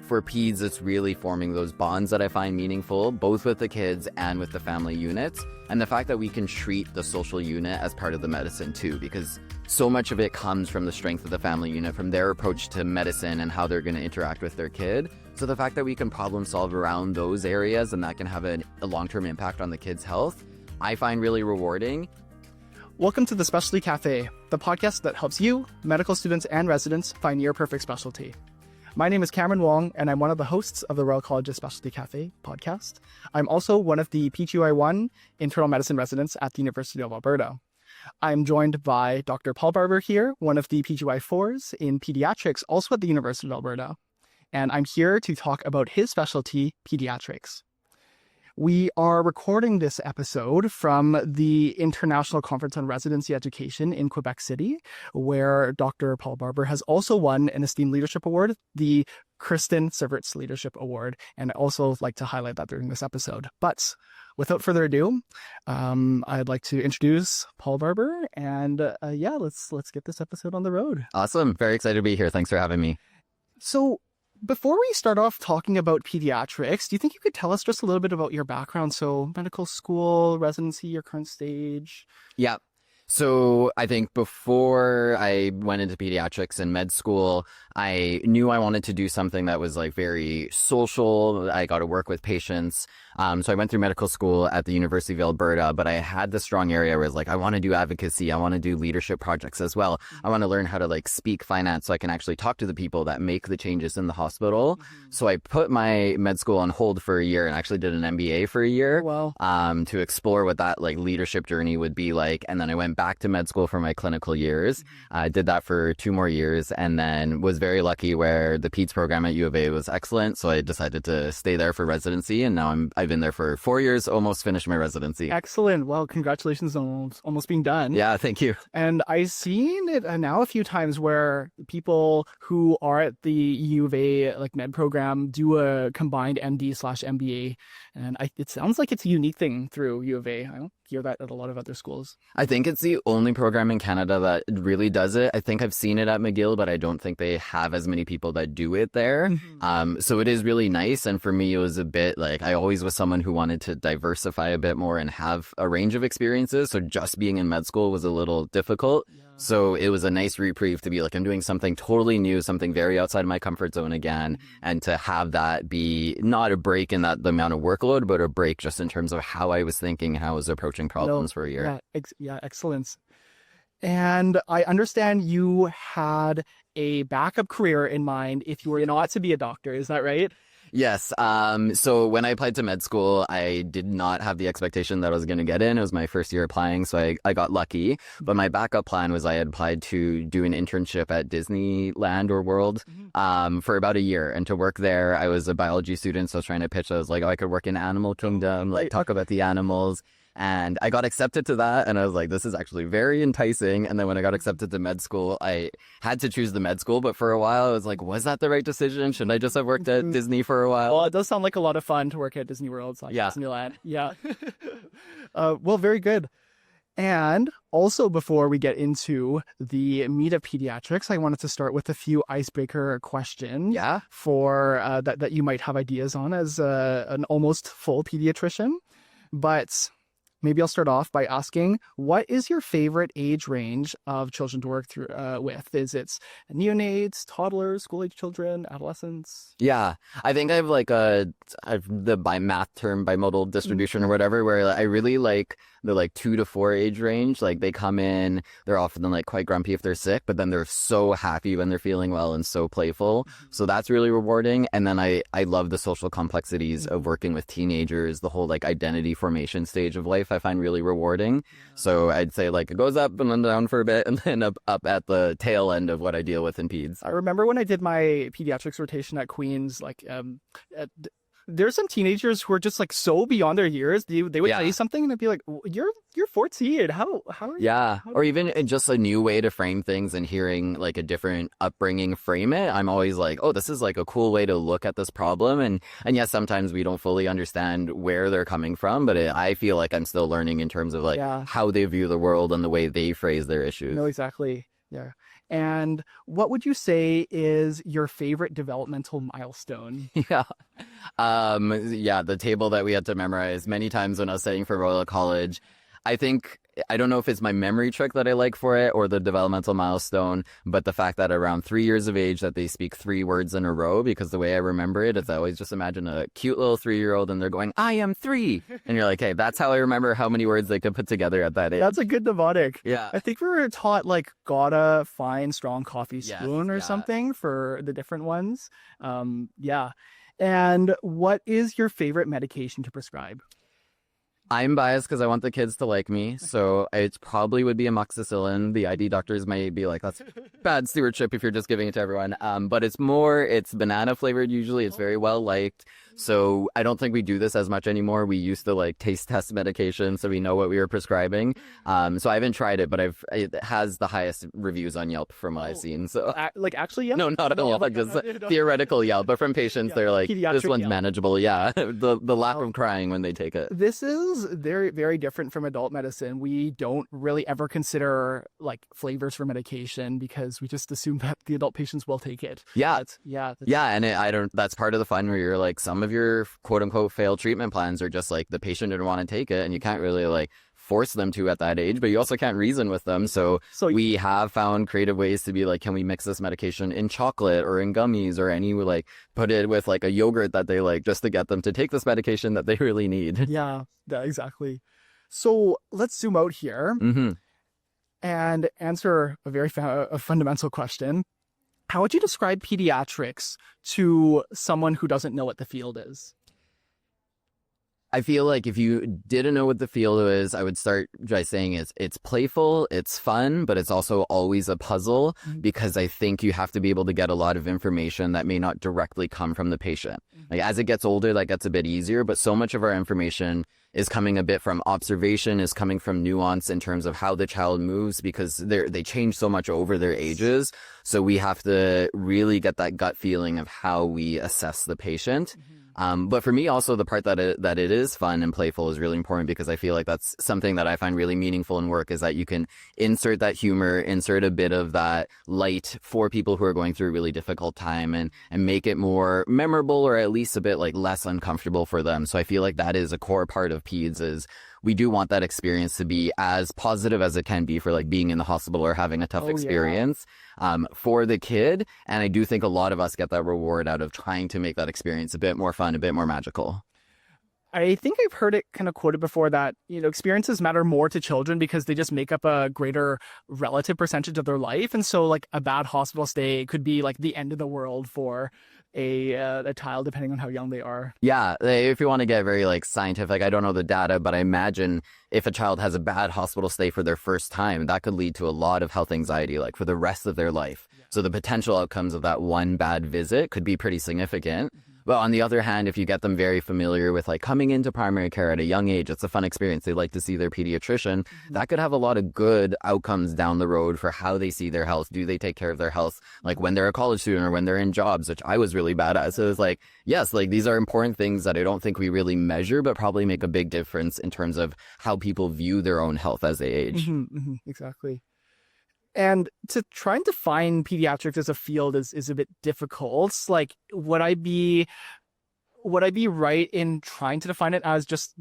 for peds, it's really forming those bonds that I find meaningful, both with the kids and with the family units. And the fact that we can treat the social unit as part of the medicine too, because so much of it comes from the strength of the family unit, from their approach to medicine and how they're going to interact with their kid. So the fact that we can problem solve around those areas and that can have a long-term impact on the kid's health, I find really rewarding. Welcome to the Specialty Café, the podcast that helps you, medical students and residents, find your perfect specialty. My name is Cameron Wong, and I'm one of the hosts of the Royal College's Specialty Café podcast. I'm also one of the PGY1 internal medicine residents at the University of Alberta. I'm joined by Dr. Paul Barber here, one of the PGY4s in Pediatrics, also at the University of Alberta. And I'm here to talk about his specialty, Pediatrics. We are recording this episode from the International Conference on Residency Education in Quebec City, where Dr. Paul Barber has also won an esteemed leadership award, the Kristen Sieverts Leadership Award. And I also like to highlight that during this episode. But without further ado, I'd like to introduce Paul Barber. And let's get this episode on the road. Awesome. Very excited to be here. Thanks for having me. So before we start off talking about pediatrics, do you think you could tell us just a little bit about your background? So medical school, residency, your current stage? Yeah. So I think before I went into pediatrics and med school, I knew I wanted to do something that was like very social. I got to work with patients. So I went through medical school at the University of Alberta, but I had this strong area where it's like, I want to do advocacy. I want to do leadership projects as well. I want to learn how to like speak finance so I can actually talk to the people that make the changes in the hospital. So I put my med school on hold for a year and actually did an MBA for a year. Wow. To explore what that like leadership journey would be like. And then I went back to med school for my clinical years. I did that for 2 more years and then was very lucky where the PEDS program at U of A was excellent. So I decided to stay there for residency. And now I've been there for 4 years, almost finished my residency. Excellent. Well, congratulations on almost being done. Yeah, thank you. And I've seen it now a few times where people who are at the U of A like med program do a combined MD/MBA. And it sounds like it's a unique thing through U of A. I don't hear that at a lot of other schools. I think it's the only program in Canada that really does it. I think I've seen it at McGill, but I don't think they have as many people that do it there. So it is really nice. And for me, it was a bit like I always was someone who wanted to diversify a bit more and have a range of experiences. So just being in med school was a little difficult. Yeah. So it was a nice reprieve to be like, I'm doing something totally new, something very outside of my comfort zone again. And to have that be not a break in that the amount of workload, but a break just in terms of how I was thinking, how I was approaching problems for a year. Yeah, excellence. And I understand you had a backup career in mind if you were not to be a doctor. Is that right? Yes. So when I applied to med school, I did not have the expectation that I was going to get in. It was my first year applying, so I got lucky. But my backup plan was I had applied to do an internship at Disneyland or World for about a year. And to work there, I was a biology student, so I was trying to pitch. I was like, I could work in Animal Kingdom, like talk about the animals. And I got accepted to that, and I was like, this is actually very enticing. And then when I got accepted to med school, I had to choose the med school. But for a while, I was like, was that the right decision? Should I just have worked at Disney for a while? Well, it does sound like a lot of fun to work at Disney World, so Disneyland. Yeah. Well, very good. And also, before we get into the meat of pediatrics, I wanted to start with a few icebreaker questions for that you might have ideas on as an almost full pediatrician. But maybe I'll start off by asking, what is your favorite age range of children to work through with? Is it neonates, toddlers, school-age children, adolescents? Yeah, I think I have like the by math term bimodal distribution or whatever, where I really like the like 2 to 4 age range. Like they come in, they're often like quite grumpy if they're sick, but then they're so happy when they're feeling well and so playful. So that's really rewarding. And then I love the social complexities of working with teenagers, the whole like identity formation stage of life I find really rewarding. So I'd say like it goes up and then down for a bit and then up at the tail end of what I deal with in peds. I remember when I did my pediatrics rotation at Queen's, like there's some teenagers who are just like so beyond their years. They would tell you something and I'd be like, you're 14. How are you? Yeah. Or even just a new way to frame things and hearing like a different upbringing frame it. I'm always like, oh, this is like a cool way to look at this problem. And yes, sometimes we don't fully understand where they're coming from, but I feel like I'm still learning in terms of like how they view the world and the way they phrase their issues. No, exactly. Yeah. And what would you say is your favorite developmental milestone? Yeah. Yeah, the table that we had to memorize many times when I was studying for Royal College. I don't know if it's my memory trick that I like for it or the developmental milestone, but the fact that around 3 years of age that they speak 3 words in a row, because the way I remember it is I always just imagine a cute little 3-year-old and they're going, I am 3. And you're like, hey, that's how I remember how many words they could put together at that age. That's a good mnemonic. Yeah. I think we were taught like gotta find strong coffee Yes, spoon or yeah. something for the different ones. Yeah. And what is your favorite medication to prescribe? I'm biased because I want the kids to like me, so it probably would be amoxicillin. The ID doctors might be like, that's bad stewardship if you're just giving it to everyone. But it's banana flavored usually. It's very well liked. So I don't think we do this as much anymore. We used to like taste test medication so we know what we were prescribing. So I haven't tried it, but it has the highest reviews on Yelp from what I've seen. So Like actually, yeah. no, not at all. Like just theoretical Yelp, but from patients, they're like, Pediatric this one's Yelp. manageable. Yeah, the lack of crying when they take it. This is very, very different from adult medicine. We don't really ever consider like flavors for medication because we just assume that the adult patients will take it. Yeah. Yeah. Yeah, and that's part of the fun where you're like, some of your quote unquote failed treatment plans are just like the patient didn't want to take it and you can't really like force them to at that age, but you also can't reason with them. So we have found creative ways to be like, can we mix this medication in chocolate or in gummies or like put it with like a yogurt that they like just to get them to take this medication that they really need. Yeah, exactly. So let's zoom out here and answer a very a fundamental question. How would you describe pediatrics to someone who doesn't know what the field is? I feel like if you didn't know what the field is, I would start by saying it's playful, it's fun, but it's also always a puzzle because I think you have to be able to get a lot of information that may not directly come from the patient. Like as it gets older, that gets a bit easier, but so much of our information is coming a bit from observation, is coming from nuance in terms of how the child moves because they change so much over their ages. So we have to really get that gut feeling of how we assess the patient. But for me, also the part that it is fun and playful is really important because I feel like that's something that I find really meaningful in work is that you can insert that humor, insert a bit of that light for people who are going through a really difficult time and make it more memorable or at least a bit like less uncomfortable for them. So I feel like that is a core part of PEDS is we do want that experience to be as positive as it can be for like being in the hospital or having a tough experience for the kid. And I do think a lot of us get that reward out of trying to make that experience a bit more fun, a bit more magical. I think I've heard it kind of quoted before that, experiences matter more to children because they just make up a greater relative percentage of their life. And so like a bad hospital stay could be like the end of the world for a child, depending on how young they are. Yeah, if you want to get very like scientific, I don't know the data, but I imagine if a child has a bad hospital stay for their first time, that could lead to a lot of health anxiety, like for the rest of their life. Yeah. So the potential outcomes of that one bad visit could be pretty significant. But on the other hand, if you get them very familiar with like coming into primary care at a young age, it's a fun experience. They like to see their pediatrician. That could have a lot of good outcomes down the road for how they see their health. Do they take care of their health like when they're a college student or when they're in jobs, which I was really bad at. So it's like, yes, like these are important things that I don't think we really measure, but probably make a big difference in terms of how people view their own health as they age. Exactly. And to try and define pediatrics as a field is a bit difficult. Like, would I be right in trying to define it as just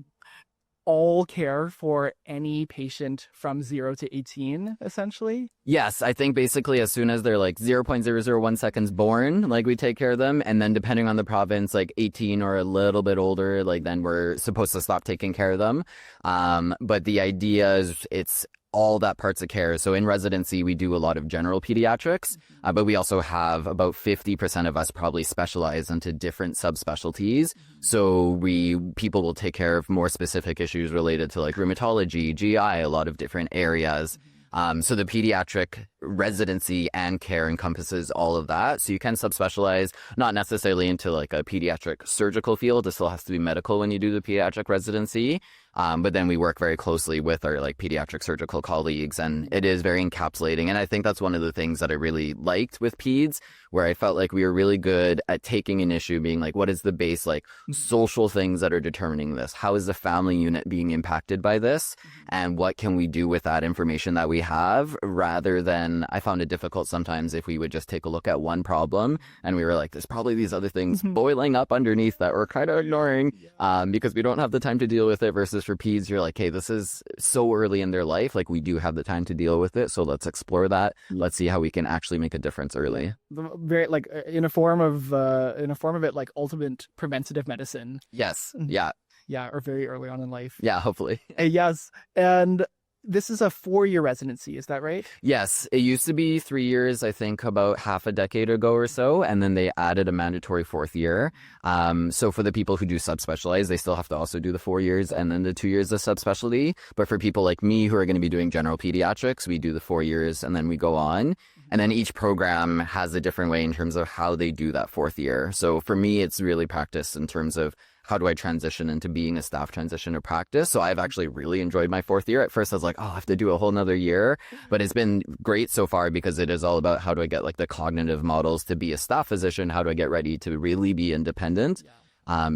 all care for any patient from 0 to 18, essentially? Yes, I think basically as soon as they're like 0.001 seconds born, like we take care of them. And then depending on the province, like 18 or a little bit older, like then we're supposed to stop taking care of them. But the idea is it's all that parts of care. So in residency, we do a lot of general pediatrics, but we also have about 50% of us probably specialize into different subspecialties. So people will take care of more specific issues related to like rheumatology, GI, a lot of different areas. So the pediatric residency and care encompasses all of that. So you can subspecialize, not necessarily into like a pediatric surgical field. It still has to be medical when you do the pediatric residency. But then we work very closely with our like pediatric surgical colleagues, and it is very encapsulating. And I think that's one of the things that I really liked with PEDS where I felt like we were really good at taking an issue, being like, what is the base, like social things that are determining this? How is the family unit being impacted by this? And what can we do with that information that we have, rather than, I found it difficult sometimes if we would just take a look at one problem and we were like, there's probably these other things boiling up underneath that we're kind of ignoring because we don't have the time to deal with it, versus for peds, you're like, hey, this is so early in their life, like we do have the time to deal with it, so let's explore that. Let's see how we can actually make a difference early. Very like in a form of it, like ultimate preventative medicine. Yes. Yeah. Yeah, or very early on in life. Yeah, hopefully. Yes. And this is a 4-year residency, is that right? Yes. It used to be 3 years, I think about half a decade ago or so. And then they added a mandatory 4th year. So for the people who do subspecialize, they still have to also do the 4 years and then the 2 years of subspecialty. But for people like me who are going to be doing general pediatrics, we do the 4 years and then we go on. And then each program has a different way in terms of how they do that 4th year. So for me, it's really practice in terms of how do I transition into being a staff transition to practice. So I've actually really enjoyed my 4th year. At first I was like, oh, I have to do a whole nother year. But it's been great so far because it is all about how do I get like the cognitive models to be a staff physician? How do I get ready to really be independent?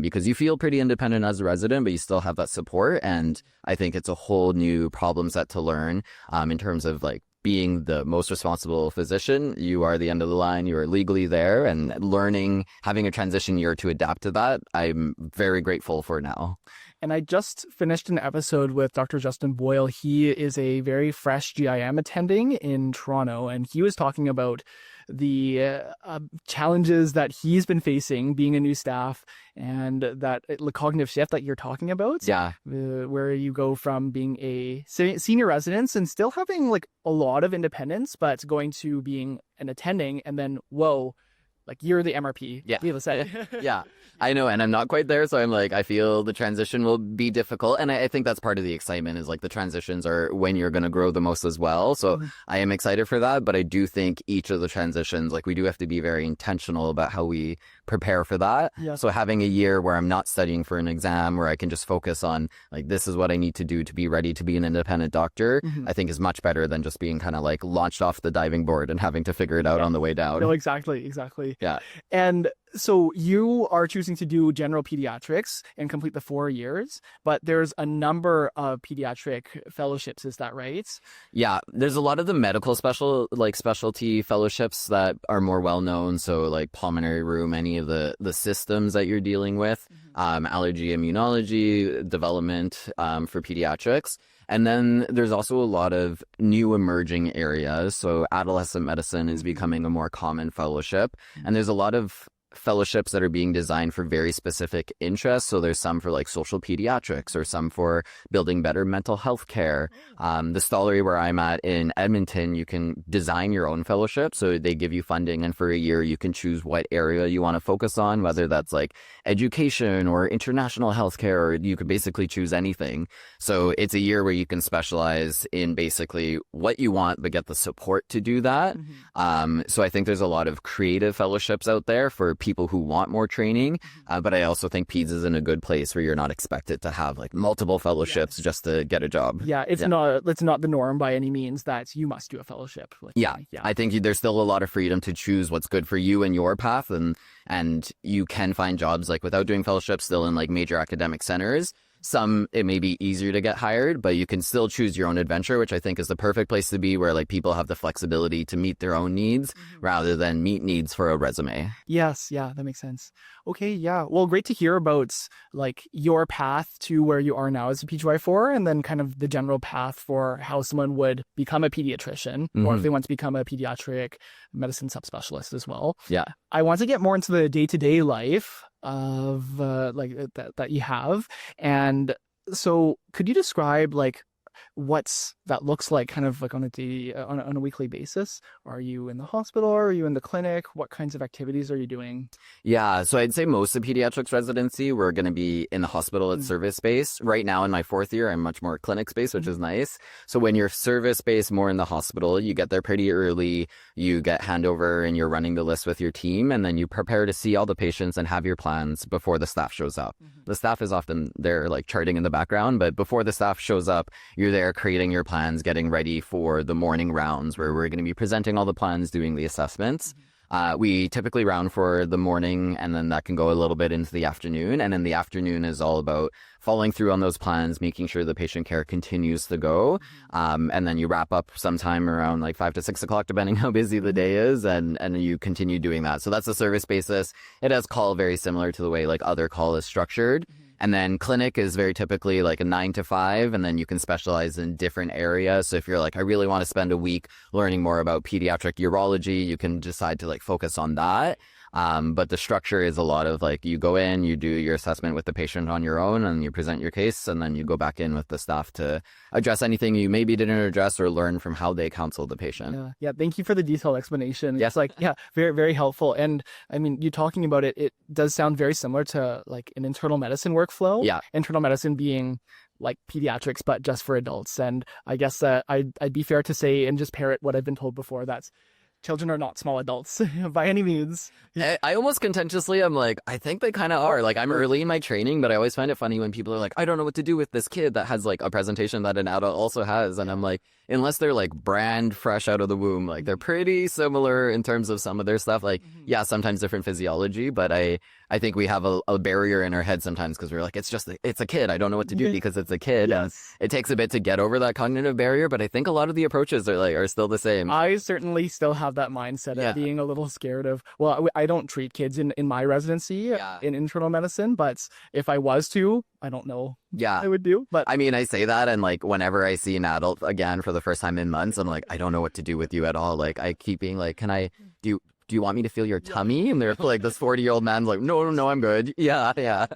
Because you feel pretty independent as a resident, but you still have that support. And I think it's a whole new problem set to learn in terms of like being the most responsible physician. You are the end of the line. You are legally there, and learning, having a transition year to adapt to that, I'm very grateful for now. And I just finished an episode with Dr. Justin Boyle. He is a very fresh GIM attending in Toronto, and he was talking about the challenges that he's been facing being a new staff, and that cognitive shift that you're talking about. Yeah. Where you go from being a senior resident and still having like a lot of independence, but going to being an attending, and then, whoa, like you're the MRP. Yeah. Say. Yeah, I know. And I'm not quite there. So I'm like, I feel the transition will be difficult. And I think that's part of the excitement, is like the transitions are when you're going to grow the most as well. So I am excited for that. But I do think each of the transitions, like we do have to be very intentional about how we prepare for that. Yeah. So having a year where I'm not studying for an exam, where I can just focus on like, this is what I need to do to be ready to be an independent doctor, I think is much better than just being kind of like launched off the diving board and having to figure it out on the way down. No, exactly. Yeah. And so you are choosing to do general pediatrics and complete the 4 years, but there's a number of pediatric fellowships. Is that right? Yeah, there's a lot of the medical specialty fellowships that are more well known. So like pulmonary room, any of the systems that you're dealing with, allergy, immunology, development for pediatrics. And then there's also a lot of new emerging areas. So adolescent medicine is becoming a more common fellowship. And there's a lot of fellowships that are being designed for very specific interests. So there's some for like social pediatrics, or some for building better mental health care. The Stollery where I'm at in Edmonton, you can design your own fellowship. So they give you funding, and for a year you can choose what area you want to focus on, whether that's like education or international healthcare, or you could basically choose anything. So it's a year where you can specialize in basically what you want, but get the support to do that. So I think there's a lot of creative fellowships out there for people who want more training. But I also think PEDS is in a good place where you're not expected to have like multiple fellowships just to get a job. Yeah, it's not the norm by any means that you must do a fellowship. I think there's still a lot of freedom to choose what's good for you and your path, and you can find jobs like without doing fellowships still in like major academic centers. Some, it may be easier to get hired, but you can still choose your own adventure, which I think is the perfect place to be, where like people have the flexibility to meet their own needs rather than meet needs for a resume. Yes. Yeah, that makes sense. Okay. Yeah. Well, great to hear about like your path to where you are now as a PGY4, and then kind of the general path for how someone would become a pediatrician, or if they want to become a pediatric medicine subspecialist as well. Yeah. I want to get more into the day-to-day life of that you have. And so could you describe like what's that looks like kind of like on a weekly basis? Are you in the hospital? Are you in the clinic? What kinds of activities are you doing? Yeah, so I'd say most of pediatrics residency, we're going to be in the hospital at service space. Right now in my 4th year, I'm much more clinic space, which is nice. So when you're service space, more in the hospital, you get there pretty early, you get handover and you're running the list with your team, and then you prepare to see all the patients and have your plans before the staff shows up. The staff is often there like charting in the background, but before the staff shows up, you're there creating your plans, getting ready for the morning rounds where we're going to be presenting all the plans, doing the assessments. We typically round for the morning, and then that can go a little bit into the afternoon. And then the afternoon is all about following through on those plans, making sure the patient care continues to go. And then you wrap up sometime around like 5 to 6 o'clock, depending how busy the day is, and you continue doing that. So that's a service basis. It has call very similar to the way like other call is structured. And then clinic is very typically like a 9 to 5, and then you can specialize in different areas. So if you're like, I really want to spend a week learning more about pediatric urology, you can decide to like focus on that. But the structure is a lot of like, you go in, you do your assessment with the patient on your own, and you present your case, and then you go back in with the staff to address anything you maybe didn't address or learn from how they counseled the patient. Yeah. Thank you for the detailed explanation. Yes. It's like, very, very helpful. And I mean, you talking about it, it does sound very similar to like an internal medicine workflow. Yeah. Internal medicine being like pediatrics, but just for adults. And I guess I'd be fair to say and just parrot what I've been told before, that's children are not small adults by any means. I almost contentiously, I'm like, I think they kind of are. Like, I'm early in my training, but I always find it funny when people are like, I don't know what to do with this kid that has like a presentation that an adult also has. And I'm like, unless they're like brand fresh out of the womb, like they're pretty similar in terms of some of their stuff. Like, yeah, sometimes different physiology, but I think we have a barrier in our head sometimes because we're like, it's a kid. I don't know what to do because it's a kid. Yes. And it takes a bit to get over that cognitive barrier, but I think a lot of the approaches are still the same. I certainly still have that mindset of being a little scared of, well, I don't treat kids in my residency in internal medicine, but if I was to, I don't know what I would do. But I mean, I say that, and like whenever I see an adult again for the first time in months, I'm like, I don't know what to do with you at all. Like, I keep being like, do you want me to feel your tummy? And they're like, this 40-year-old man's like, no, I'm good. Yeah.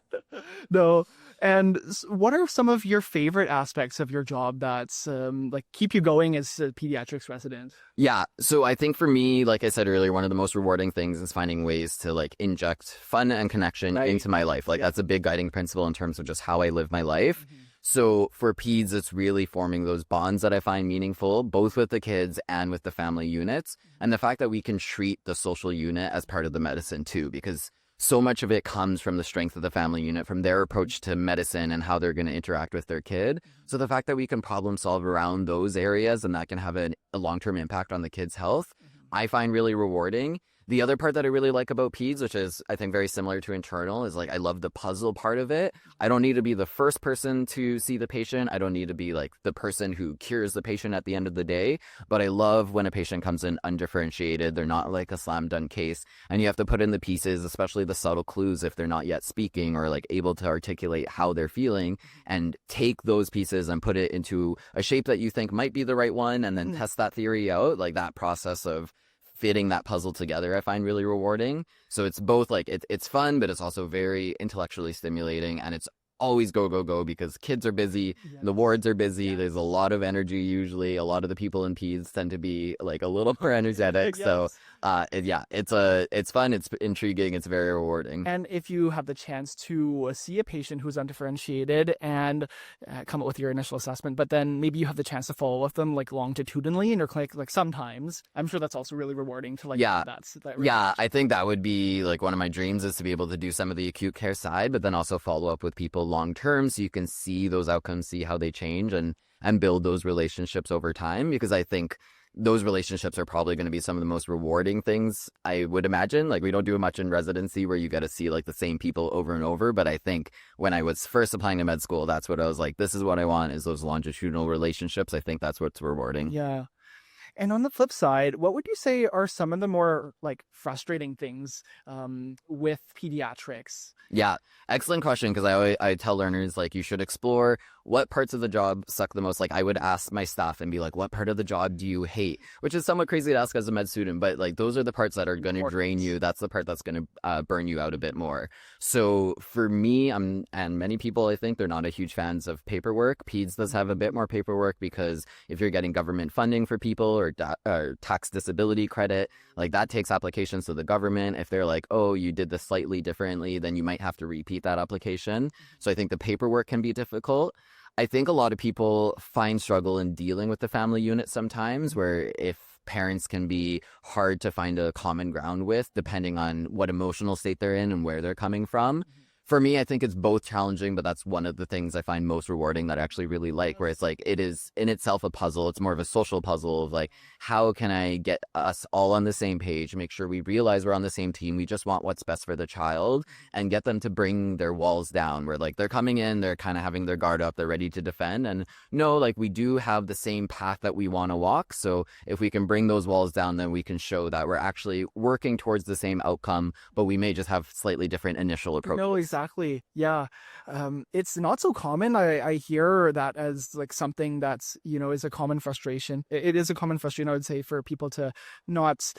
No. And what are some of your favorite aspects of your job that's like keep you going as a pediatrics resident? Yeah. So I think for me, like I said earlier, one of the most rewarding things is finding ways to like inject fun and connection into my life. Like that's a big guiding principle in terms of just how I live my life. So for peds, it's really forming those bonds that I find meaningful, both with the kids and with the family units. And the fact that we can treat the social unit as part of the medicine too, because so much of it comes from the strength of the family unit, from their approach to medicine and how they're going to interact with their kid. So the fact that we can problem solve around those areas and that can have a long-term impact on the kid's health, I find really rewarding. The other part that I really like about peds, which is I think very similar to internal, is like I love the puzzle part of it. I don't need to be the first person to see the patient. I don't need to be like the person who cures the patient at the end of the day. But I love when a patient comes in undifferentiated. They're not like a slam dunk case. And you have to put in the pieces, especially the subtle clues if they're not yet speaking or like able to articulate how they're feeling, and take those pieces and put it into a shape that you think might be the right one, and then test that theory out. Like that process of fitting that puzzle together I find really rewarding. So it's both like it's fun, but it's also very intellectually stimulating, and it's always go because kids are busy, the wards are busy, there's a lot of energy usually. A lot of the people in peds tend to be like a little more energetic. So it's fun, it's intriguing, it's very rewarding. And if you have the chance to see a patient who's undifferentiated and come up with your initial assessment, but then maybe you have the chance to follow with them like longitudinally in your clinic, like sometimes, I'm sure that's also really rewarding to like I think that would be like one of my dreams, is to be able to do some of the acute care side, but then also follow up with people long term so you can see those outcomes, see how they change, and build those relationships over time, because I think those relationships are probably going to be some of the most rewarding things I would imagine. Like we don't do much in residency where you get to see like the same people over and over, but I think when I was first applying to med school, that's what I was like, this is what I want, is those longitudinal relationships. I think that's what's rewarding. Yeah. And on the flip side, what would you say are some of the more like frustrating things with pediatrics? Yeah, excellent question, because I tell learners like you should explore what parts of the job suck the most. Like I would ask my staff and be like, what part of the job do you hate? Which is somewhat crazy to ask as a med student, but like those are the parts that are going to drain you. That's the part that's going to burn you out a bit more. So for me, and many people, I think they're not a huge fans of paperwork. Peds does have a bit more paperwork because if you're getting government funding for people or tax disability credit, like that takes applications to the government. If they're like, oh, you did this slightly differently, then you might have to repeat that application. So I think the paperwork can be difficult. I think a lot of people find struggle in dealing with the family unit sometimes, where if parents can be hard to find a common ground with, depending on what emotional state they're in and where they're coming from. For me, I think it's both challenging, but that's one of the things I find most rewarding that I actually really like, where it's like it is in itself a puzzle. It's more of a social puzzle of like, how can I get us all on the same page, make sure we realize we're on the same team. We just want what's best for the child and get them to bring their walls down where like they're coming in, they're kind of having their guard up, they're ready to defend. And no, like we do have the same path that we want to walk. So if we can bring those walls down, then we can show that we're actually working towards the same outcome, but we may just have slightly different initial approaches. No, exactly. Yeah. It's not so common. I hear that as like something that's, is a common frustration. It is a common frustration, I would say, for people to not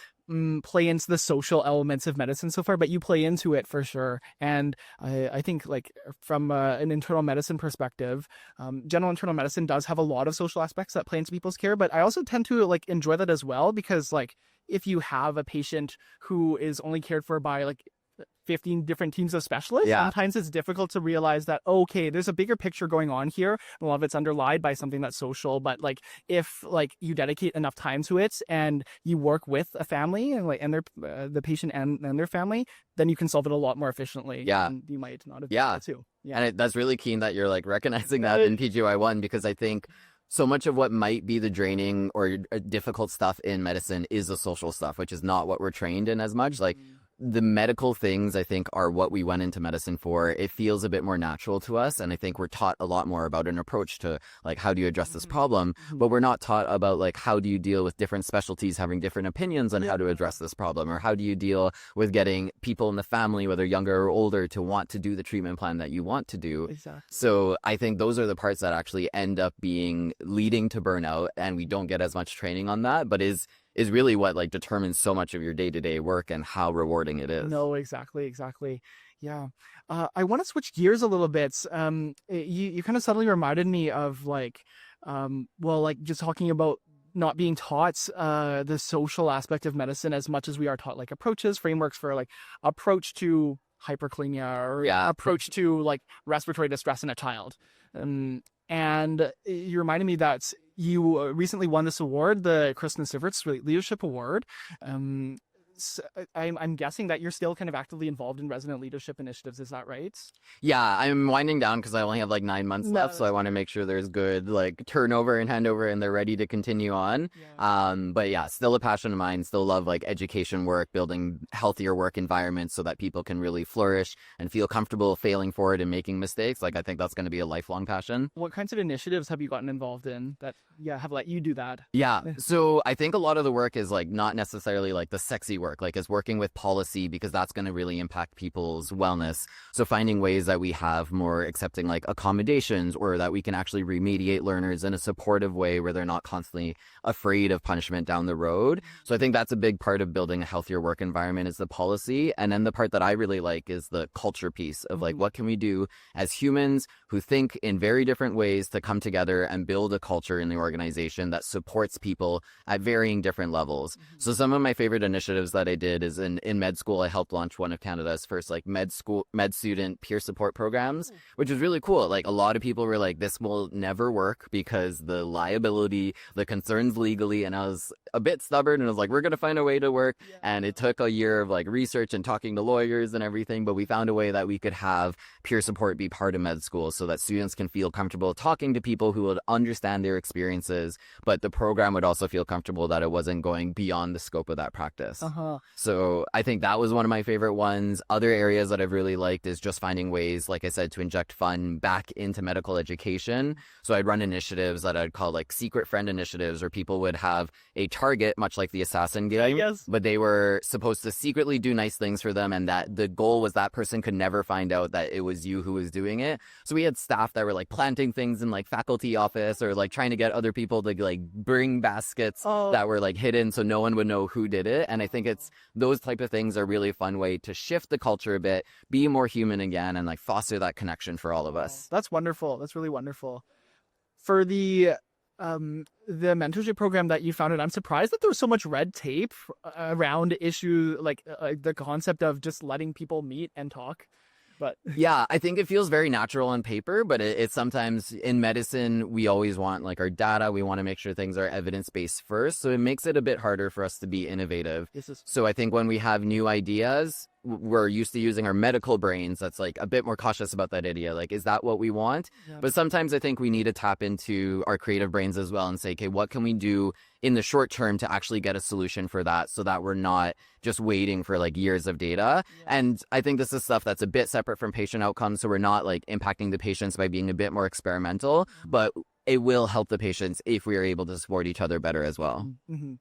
play into the social elements of medicine so far, but you play into it for sure. And I think like from an internal medicine perspective, general internal medicine does have a lot of social aspects that play into people's care, but I also tend to like enjoy that as well, because like if you have a patient who is only cared for by like 15 different teams of specialists, sometimes it's difficult to realize that, okay, there's a bigger picture going on here. A lot of it's underlined by something that's social, but like if like you dedicate enough time to it and you work with a family and like their the patient and their family, then you can solve it a lot more efficiently. And you might not have done that too. And that's really keen that you're like recognizing that in PGY1, because I think so much of what might be the draining or difficult stuff in medicine is the social stuff, which is not what we're trained in as much. Like the medical things, I think, are what we went into medicine for. It feels a bit more natural to us. And I think we're taught a lot more about an approach to like, how do you address this problem? But we're not taught about like, how do you deal with different specialties having different opinions on how to address this problem? Or how do you deal with getting people in the family, whether younger or older, to want to do the treatment plan that you want to do? So I think those are the parts that actually end up leading to burnout. And we don't get as much training on that, but is really what like determines so much of your day-to-day work and how rewarding it is. No, exactly. Yeah. I want to switch gears a little bit. You kind of suddenly reminded me of like, like just talking about not being taught the social aspect of medicine as much as we are taught like approaches, frameworks for like approach to hyperkalemia or approach to like respiratory distress in a child. And you reminded me that you recently won this award, the Kristen Sieverts Leadership Award. I'm guessing that you're still kind of actively involved in resident leadership initiatives. Is that right? Yeah, I'm winding down because I only have like 9 months left. So I want to make sure there's good like turnover and handover and they're ready to continue on. But yeah, still a passion of mine. Still love like education work, building healthier work environments so that people can really flourish and feel comfortable failing forward and making mistakes. Like I think that's going to be a lifelong passion. What kinds of initiatives have you gotten involved in that have let you do that? Yeah, so I think a lot of the work is like not necessarily like the sexy work, like is working with policy, because that's going to really impact people's wellness. So finding ways that we have more accepting like accommodations, or that we can actually remediate learners in a supportive way where they're not constantly afraid of punishment down the road. So I think that's a big part of building a healthier work environment, is the policy. And then the part that I really like is the culture piece of like, what can we do as humans who think in very different ways to come together and build a culture in the organization that supports people at varying different levels. So some of my favorite initiatives that I did is in med school, I helped launch one of Canada's first like med student peer support programs, which was really cool. Like a lot of people were like, this will never work because the liability, the concerns legally. And I was a bit stubborn and I was like, we're going to find a way to work. And it took a year of like research and talking to lawyers and everything, but we found a way that we could have peer support be part of med school so that students can feel comfortable talking to people who would understand their experiences, but the program would also feel comfortable that it wasn't going beyond the scope of that practice. So I think that was one of my favorite ones. Other areas that I've really liked is just finding ways, like I said, to inject fun back into medical education. So I'd run initiatives that I'd call like secret friend initiatives, where people would have a target, much like the assassin game, but they were supposed to secretly do nice things for them. And that the goal was that person could never find out that it was you who was doing it. So we had staff that were like planting things in like faculty office, or like trying to get other people to like bring baskets that were like hidden so no one would know who did it. And I think it's those type of things are really a fun way to shift the culture a bit, be more human again, and like foster that connection for all of us. That's wonderful. That's really wonderful. For the mentorship program that you founded, I'm surprised that there was so much red tape around issue like the concept of just letting people meet and talk. But yeah, I think it feels very natural on paper, but it's sometimes in medicine, we always want like our data. We want to make sure things are evidence-based first. So it makes it a bit harder for us to be innovative. So I think when we have new ideas, we're used to using our medical brains that's like a bit more cautious about that idea. Like, is that what we want? Yeah. But sometimes I think we need to tap into our creative brains as well and say, okay, what can we do in the short term to actually get a solution for that so that we're not just waiting for like years of data. And I think this is stuff that's a bit separate from patient outcomes. So we're not like impacting the patients by being a bit more experimental, but it will help the patients if we are able to support each other better as well. Mm-hmm.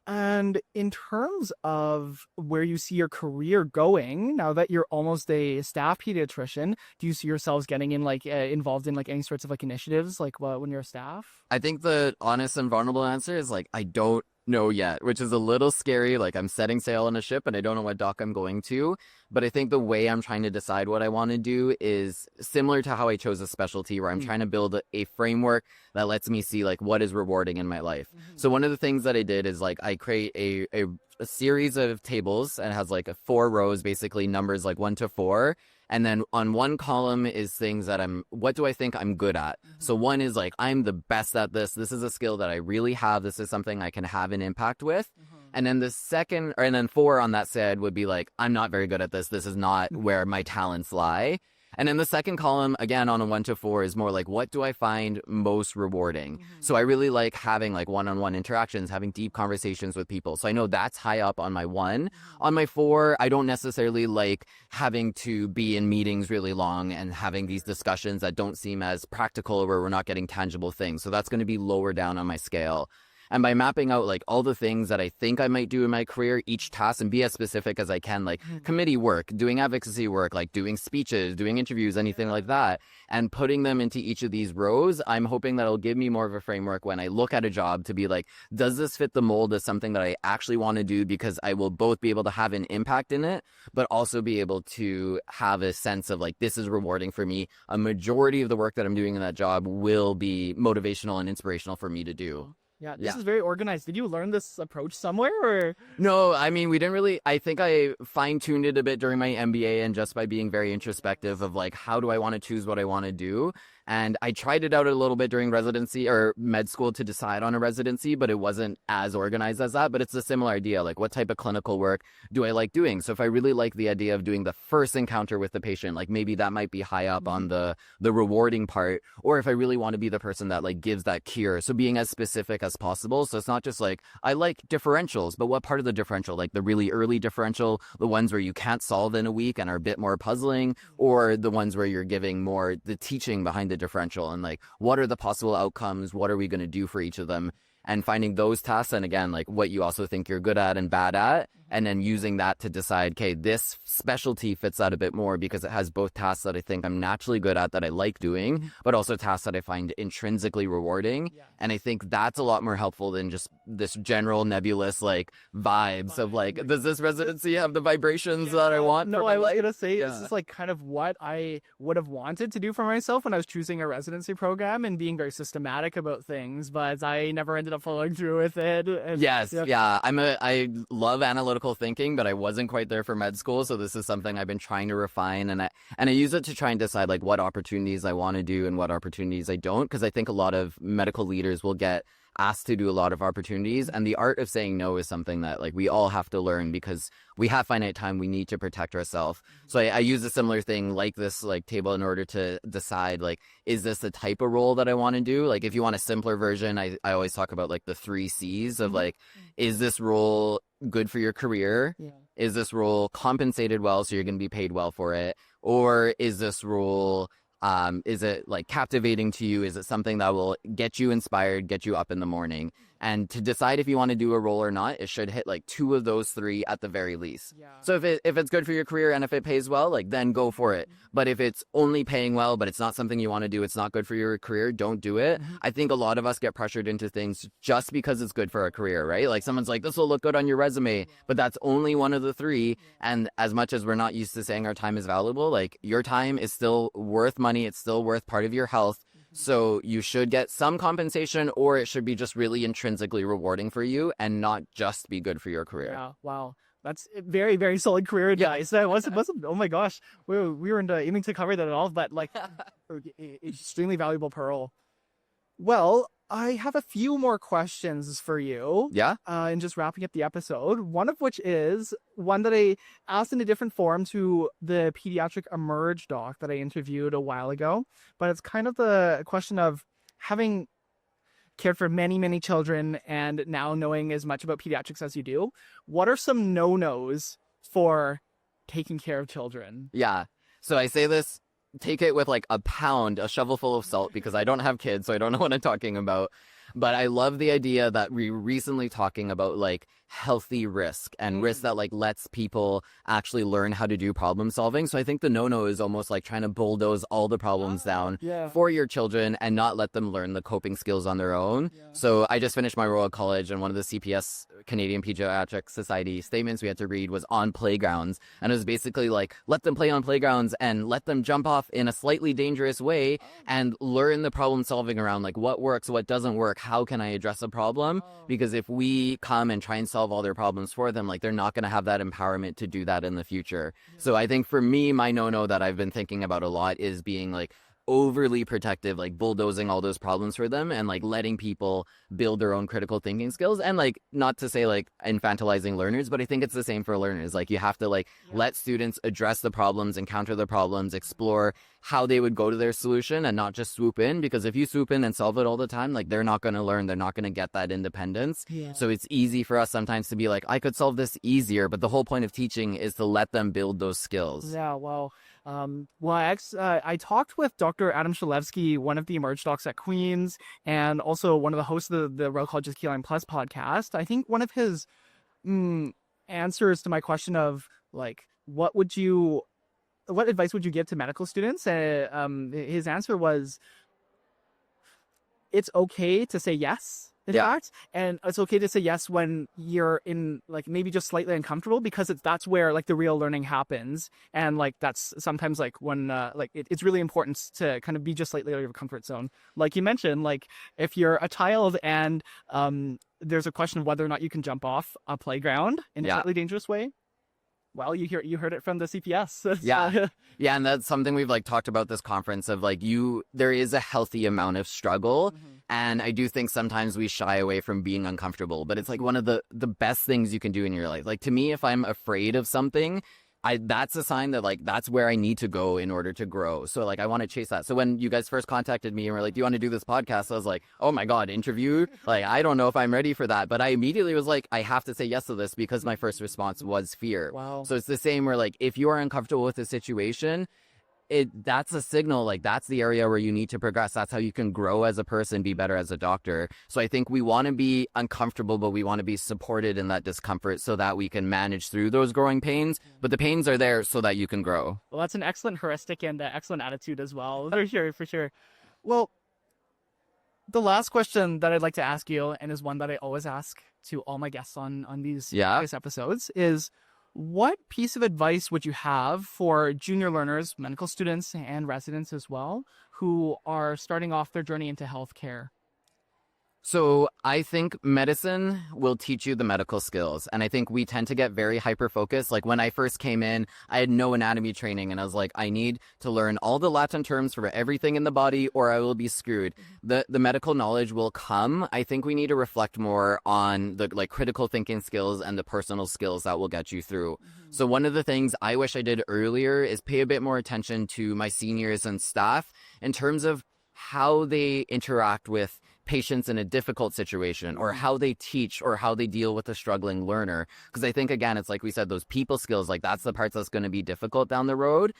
And in terms of where you see your career going, now that you're almost a staff pediatrician, do you see yourselves getting in like involved in like any sorts of like initiatives like when you're a staff? I think the honest and vulnerable answer is like, I don't know yet, which is a little scary. Like, I'm setting sail on a ship and I don't know what dock I'm going to. But I think the way I'm trying to decide what I want to do is similar to how I chose a specialty, where I'm trying to build a framework that lets me see like what is rewarding in my life. So one of the things that I did is like I create a series of tables and it has like 4 rows, basically numbers like 1 to 4. And then on one column is things that what do I think I'm good at? So 1 is like, I'm the best at this. This is a skill that I really have. This is something I can have an impact with. And then and then 4 on that side would be like, I'm not very good at this. This is not where my talents lie. And then the second column, again, on a 1 to 4 is more like, what do I find most rewarding? So I really like having like one-on-one interactions, having deep conversations with people. So I know that's high up on my 1. On my 4, I don't necessarily like having to be in meetings really long and having these discussions that don't seem as practical, where we're not getting tangible things. So that's going to be lower down on my scale. And by mapping out like all the things that I think I might do in my career, each task, and be as specific as I can, like committee work, doing advocacy work, like doing speeches, doing interviews, anything like that, and putting them into each of these rows, I'm hoping that it'll give me more of a framework when I look at a job to be like, does this fit the mold as something that I actually want to do? Because I will both be able to have an impact in it, but also be able to have a sense of like, this is rewarding for me. A majority of the work that I'm doing in that job will be motivational and inspirational for me to do. Yeah, this is very organized. Did you learn this approach somewhere, or? No, I mean, we didn't really, I think I fine-tuned it a bit during my MBA and just by being very introspective of like, how do I want to choose what I want to do? And I tried it out a little bit during residency or med school to decide on a residency, but it wasn't as organized as that. But it's a similar idea, like what type of clinical work do I like doing? So if I really like the idea of doing the first encounter with the patient, like maybe that might be high up on the rewarding part. Or if I really want to be the person that like gives that cure. So being as specific as possible. So it's not just like, I like differentials, but what part of the differential? Like the really early differential, the ones where you can't solve in a week and are a bit more puzzling, or the ones where you're giving more the teaching behind the differential and like, what are the possible outcomes? What are we going to do for each of them? And finding those tasks, and again, like what you also think you're good at and bad at, and then using that to decide, okay, this specialty fits that a bit more because it has both tasks that I think I'm naturally good at that I like doing, but also tasks that I find intrinsically rewarding. And I think that's a lot more helpful than just this general nebulous like vibes of like, does this residency have the vibrations that I want? No, I was going to say, this is like kind of what I would have wanted to do for myself when I was choosing a residency program and being very systematic about things, but I never ended up following through with it. And, I love analytical thinking, but I wasn't quite there for med school. So this is something I've been trying to refine, and I use it to try and decide like what opportunities I want to do and what opportunities I don't, because I think a lot of medical leaders will get asked to do a lot of opportunities, and the art of saying no is something that like we all have to learn because we have finite time. We need to protect ourselves. So I use a similar thing like this like table in order to decide like, is this the type of role that I want to do? Like if you want a simpler version, I always talk about like the 3 C's of like, is this role good for your career? Is this role compensated well so you're going to be paid well for it? Or is this role is it like captivating to you? Is it something that will get you inspired, get you up in the morning? And to decide if you want to do a role or not, it should hit like 2 of those 3 at the very least. So if it's good for your career and if it pays well, like then go for it. But if it's only paying well, but it's not something you want to do, it's not good for your career, don't do it. I think a lot of us get pressured into things just because it's good for our career, right? Like someone's like, this will look good on your resume, but that's only one of the 3. And as much as we're not used to saying our time is valuable, like your time is still worth money. It's still worth part of your health. So you should get some compensation, or it should be just really intrinsically rewarding for you and not just be good for your career. Yeah, wow. That's very, very solid career advice. That wasn't, oh my gosh. We weren't aiming to cover that at all, but like extremely valuable pearl. Well, I have a few more questions for you. Yeah? And just wrapping up the episode, one of which is one that I asked in a different form to the pediatric emerge doc that I interviewed a while ago. But it's kind of the question of having cared for many, many children and now knowing as much about pediatrics as you do. What are some no-nos for taking care of children? Yeah. So I say this, take it with like a shovel full of salt, because I don't have kids, so I don't know what I'm talking about. But I love the idea that we're recently talking about like healthy risk and risk that like lets people actually learn how to do problem solving. So I think the no-no is almost like trying to bulldoze all the problems down for your children and not let them learn the coping skills on their own. So I just finished my Royal College, and one of the CPS, Canadian Pediatric Society, statements we had to read was on playgrounds. And it was basically like, let them play on playgrounds and let them jump off in a slightly dangerous way and learn the problem solving around like what works, what doesn't work, how can I address a problem? Because if we come and try and solve all their problems for them, like they're not going to have that empowerment to do that in the future. So I think for me, my no-no that I've been thinking about a lot is being like overly protective, like bulldozing all those problems for them and like letting people build their own critical thinking skills. And like, not to say like infantilizing learners, but I think it's the same for learners. Like you have to like let students address the problems, encounter the problems, explore how they would go to their solution and not just swoop in, because if you swoop in and solve it all the time, like they're not going to learn, they're not going to get that independence. So it's easy for us sometimes to be like, I could solve this easier, but the whole point of teaching is to let them build those skills. I talked with Dr. Adam Shalevsky, one of the emerge docs at Queen's, and also one of the hosts of the Royal College's Key Lime Plus podcast. I think one of his answers to my question of like, what advice would you give to medical students? His answer was, it's okay to say yes. In fact, and it's okay to say yes when you're in like maybe just slightly uncomfortable, because that's where like the real learning happens. And like that's sometimes like when it's really important to kind of be just slightly out of your comfort zone. Like you mentioned, like if you're a child and there's a question of whether or not you can jump off a playground in a slightly dangerous way. Well, you heard it from the CPS. Yeah, and that's something we've like talked about this conference of like there is a healthy amount of struggle, and I do think sometimes we shy away from being uncomfortable, but it's like one of the best things you can do in your life. Like to me, if I'm afraid of something, that's a sign that like that's where I need to go in order to grow. So like I want to chase that. So when you guys first contacted me and were like, do you want to do this podcast? I was like, oh my God, interview? Like I don't know if I'm ready for that. But I immediately was like, I have to say yes to this, because my first response was fear. Wow. So it's the same where like if you are uncomfortable with the situation, that's a signal, like that's the area where you need to progress. That's how you can grow as a person, be better as a doctor. So I think we want to be uncomfortable, but we want to be supported in that discomfort so that we can manage through those growing pains. But the pains are there so that you can grow. Well, that's an excellent heuristic and excellent attitude as well. For sure. Well, the last question that I'd like to ask you, and is one that I always ask to all my guests on these episodes, is what piece of advice would you have for junior learners, medical students and residents as well, who are starting off their journey into healthcare? So I think medicine will teach you the medical skills. And I think we tend to get very hyper-focused. Like when I first came in, I had no anatomy training. And I was like, I need to learn all the Latin terms for everything in the body or I will be screwed. The medical knowledge will come. I think we need to reflect more on the like critical thinking skills and the personal skills that will get you through. So one of the things I wish I did earlier is pay a bit more attention to my seniors and staff in terms of how they interact with patients in a difficult situation, or how they teach, or how they deal with a struggling learner. Because I think, again, it's like we said, those people skills, like that's the parts that's going to be difficult down the road.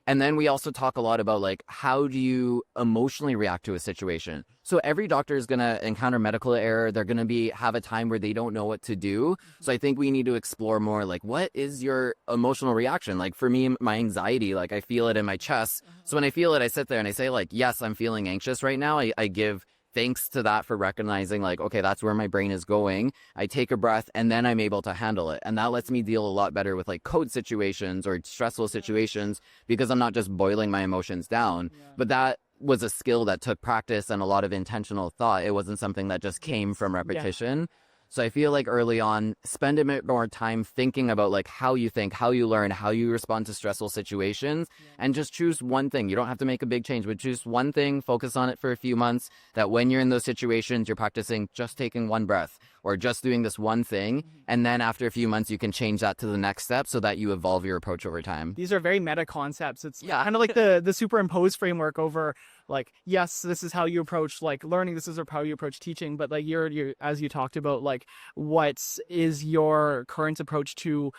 And then we also talk a lot about like, how do you emotionally react to a situation? So every doctor is going to encounter medical error. They're going to have a time where they don't know what to do. So I think we need to explore more, like, what is your emotional reaction? Like for me, my anxiety, like I feel it in my chest. So when I feel it, I sit there and I say like, yes, I'm feeling anxious right now. I give thanks to that for recognizing like, okay, that's where my brain is going. I take a breath and then I'm able to handle it. And that lets me deal a lot better with like code situations or stressful situations, because I'm not just boiling my emotions down. But that was a skill that took practice and a lot of intentional thought. It wasn't something that just came from repetition. So I feel like early on, spend a bit more time thinking about like how you think, how you learn, how you respond to stressful situations, and just choose one thing. You don't have to make a big change, but choose one thing, focus on it for a few months, that when you're in those situations, you're practicing just taking one breath or just doing this one thing. And then after a few months, you can change that to the next step so that you evolve your approach over time. These are very meta concepts. It's kind of like the superimposed framework over like, yes, this is how you approach like learning. This is how you approach teaching. But like you're as you talked about, like what is your current approach to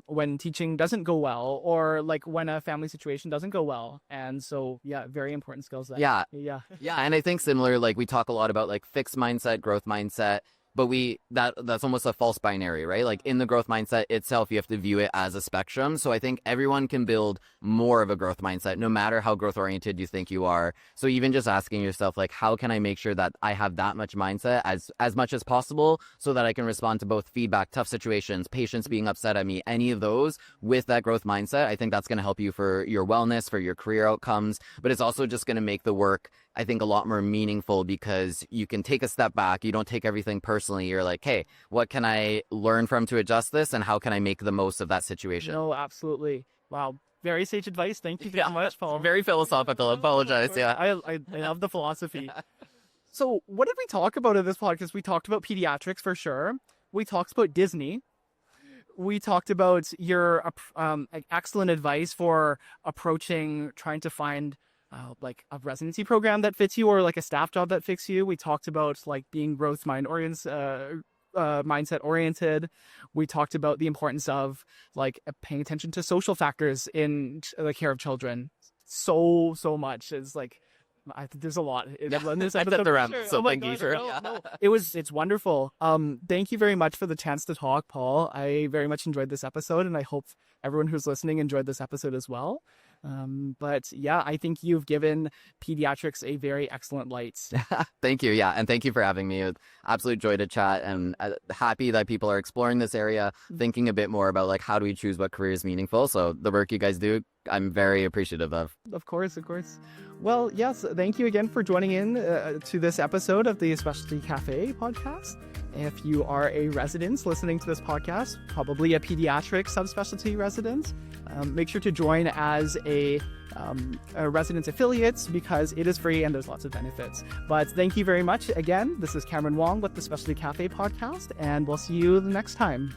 when teaching doesn't go well, or like when a family situation doesn't go well. And so, yeah, very important skills. Yeah. And I think similar, like we talk a lot about like fixed mindset, growth mindset. But that's almost a false binary, right? Like in the growth mindset itself, you have to view it as a spectrum. So I think everyone can build more of a growth mindset, no matter how growth oriented you think you are. So even just asking yourself, like, how can I make sure that I have that much mindset as much as possible so that I can respond to both feedback, tough situations, patients being upset at me, any of those with that growth mindset. I think that's going to help you for your wellness, for your career outcomes, but it's also just going to make the work, I think, a lot more meaningful because you can take a step back. You don't take everything personally. You're like, hey, what can I learn from to adjust this, and how can I make the most of that situation? No, absolutely. Wow. Very sage advice. Thank you very much, Paul. Very philosophical. Apologize. Yeah. I love the philosophy. So what did we talk about in this podcast? We talked about pediatrics for sure. We talked about Disney. We talked about your excellent advice for approaching, trying to find like a residency program that fits you, or like a staff job that fits you. We talked about like being growth mindset oriented. We talked about the importance of like paying attention to social factors in the care of children. So much is like, there's a lot in this episode. It's wonderful. Thank you very much for the chance to talk, Paul. I very much enjoyed this episode, and I hope everyone who's listening enjoyed this episode as well. But yeah, I think you've given pediatrics a very excellent light. Thank you. Yeah. And thank you for having me. It was absolute joy to chat, and happy that people are exploring this area, thinking a bit more about like, how do we choose what career is meaningful? So the work you guys do, I'm very appreciative of. Of course. Well, yes, thank you again for joining in to this episode of the Specialty Café podcast. If you are a resident listening to this podcast, probably a pediatric subspecialty resident, make sure to join as a residence affiliate, because it is free and there's lots of benefits. But thank you very much again. This is Cameron Wong with the Specialty Café podcast, and we'll see you the next time.